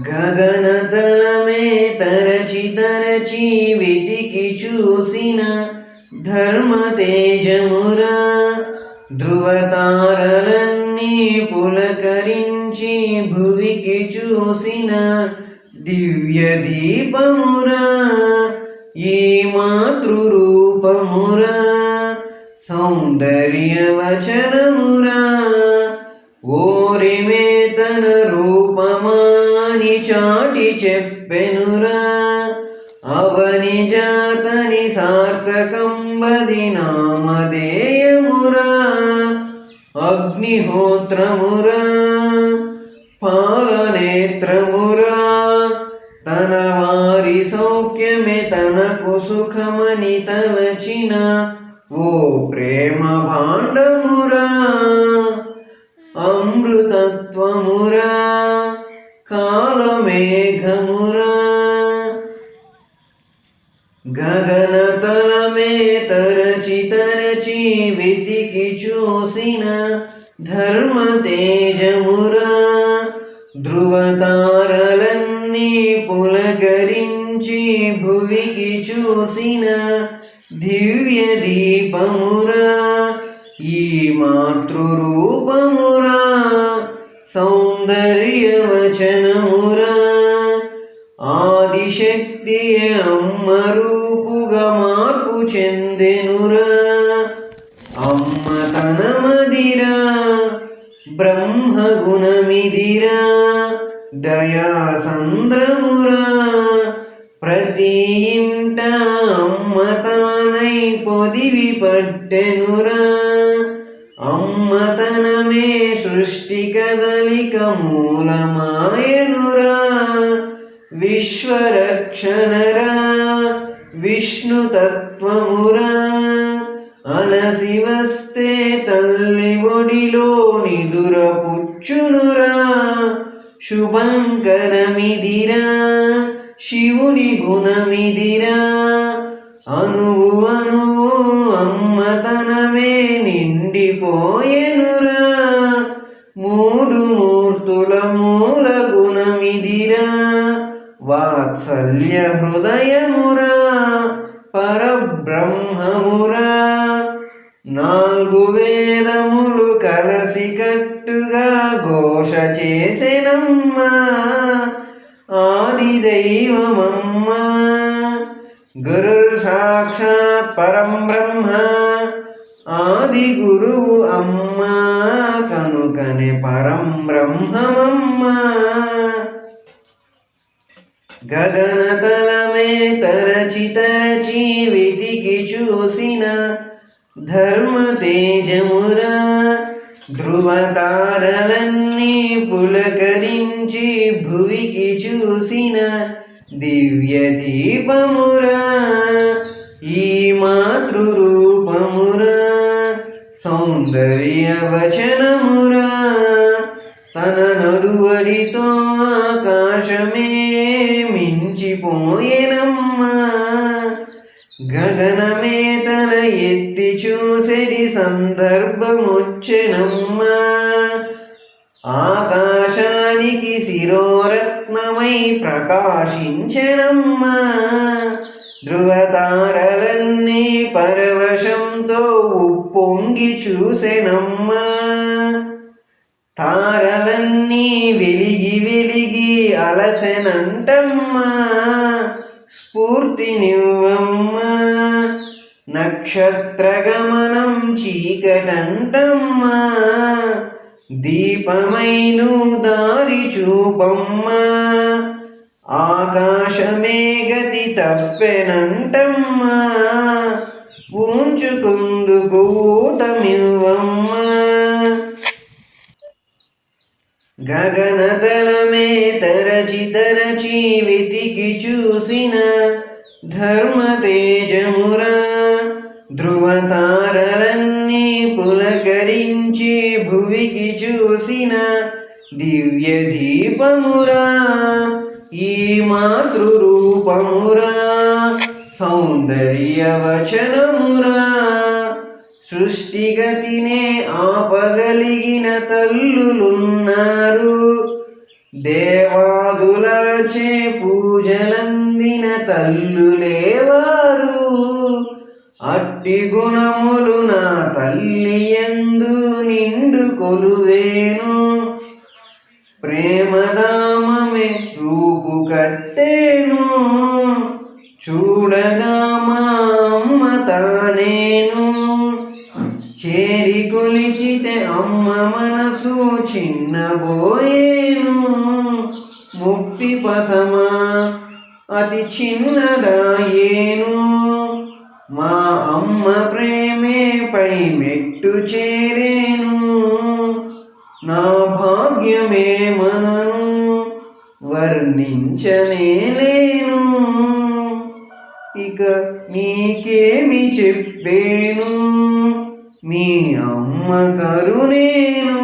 గగనతలమే తరచి వెతికి చూసిన ధర్మ తేజమురా, ధృవతారలన్నీ పులకరించి భువికి చూసిన దివ్య దీపమురా, ఈ మాతృరూపమురా, సౌందర్య వచనమురా, ఓరిమే తన రూపమాని చాటి చెప్పెనురా, అవని జాతని సార్థకంబది నామధేయమురా, అగ్నిహోత్రమురా, పాలనేత్రమురా, తన వారి సౌఖ్యమే తనకు సుఖమని తలచిన ఓ ప్రేమ భాండమురా, అమృతత్వమురా, కాలమేఘమురా. గగనతలమే తరచి వెతికి చూసిన ధర్మ తేజమురా, ధృవతారలన్నీ పులకరించి భువికి చూసిన దివ్య దీపమురా, ఈ మాతృరూపమురా, సౌందర్య వచనమురా, ఆదిశక్తియే అమ్మ రూపుగా మార్పు చెందెనురా, అమ్మ తనమదిరా, బ్రహ్మ గుణమిదిరా, దయా సంద్రమురా, ప్రతి ఇంట అమ్మ తానై పొదివి పట్టెనురా, అమ్మతనమే సృష్టి కదలిక మూలమాయనురా, విశ్వరక్షణరా, విష్ణుతత్వమురా, అలసి వస్తే తల్లి ఒడిలో నిదురపుచ్చునురా, శుభంకరమిదిరా, శివుని గుణమిదిరా, అనువు అనువు అమ్మతనమే నిండిపోయెనురా, మూడు మూర్తుల మూల గుణమిదిరా, వాత్సల్య హృదయమురా, పరబ్రహ్మమురా, నాలుగు వేదములు కలసి కట్టుగా ఘోష చేసెనమ్మా, ఆది దైవమమ్మా, గురుర్ సాక్షాత్ పరం బ్రహ్మ, ఆది గురువు అమ్మా, కనుకనే పరం బ్రహ్మమమ్మా. గగనతలమే తరచి వెతికి చూసిన ధర్మ తేజమురా, ధృవతారలన్నీ పులకరించి భువికి చూసిన దివ్య దీపమురా, ఈ మాతృరూపమురా, సౌందర్య వచనమురా, తన నడువడితో ఆకాశమే మించిపోయేనమ్మా, గగనమే తల ఎత్తి చూసెడి సందర్భమొచ్చెనమ్మా, ఆకాశానికి శిరోరత్నమై ప్రకాశించెనమ్మా, ధృవతారలన్నీ పరవశంతో ఉప్పొంగి చూసెనమ్మా, తారలన్నీ వెలిగి వెలిగి అలసెనంటమ్మా, స్ఫూర్తినివ్వమ్మా, నక్షత్రగమనం చీకటంటమ్మా, దీపమైను దారి చూపమ్మా, ఆకాశమే గతి తప్పెనంటమ్మా, పూంచుకుందుకు ఊతమివ్వమ్మా. గగనతలమే తరచి వెతికి చూసిన ధర్మ తేజమురా, ధృవతారలన్నీ పులకరించి భువికి చూసిన దివ్య దీపమురా, ఈ మాతృరూపమురా, సౌందర్య వచనమురా, సృష్టిగతినే ఆపగలిగిన తల్లులున్నారు, దేవాదులచే పూజలందిన తల్లులేవారు. అట్టి గుణములు నా తల్లి యందు నిండు కొలువేను. ప్రేమదామమే రూపు కట్టేను. చూడగా మా అమ్మ తానేను. చేరి కొలిచితే అమ్మ మనసు చిన్నబోయేను. ముక్తి పథమా అతి చిన్నదాయేను. మా అమ్మ ప్రేమే పై మెట్టు చేరేను. నా భాగ్యమే మనను వర్ణించనేలేను. ఇక నీకేమి చెప్పేను, మీ అమ్మ కరుణేను.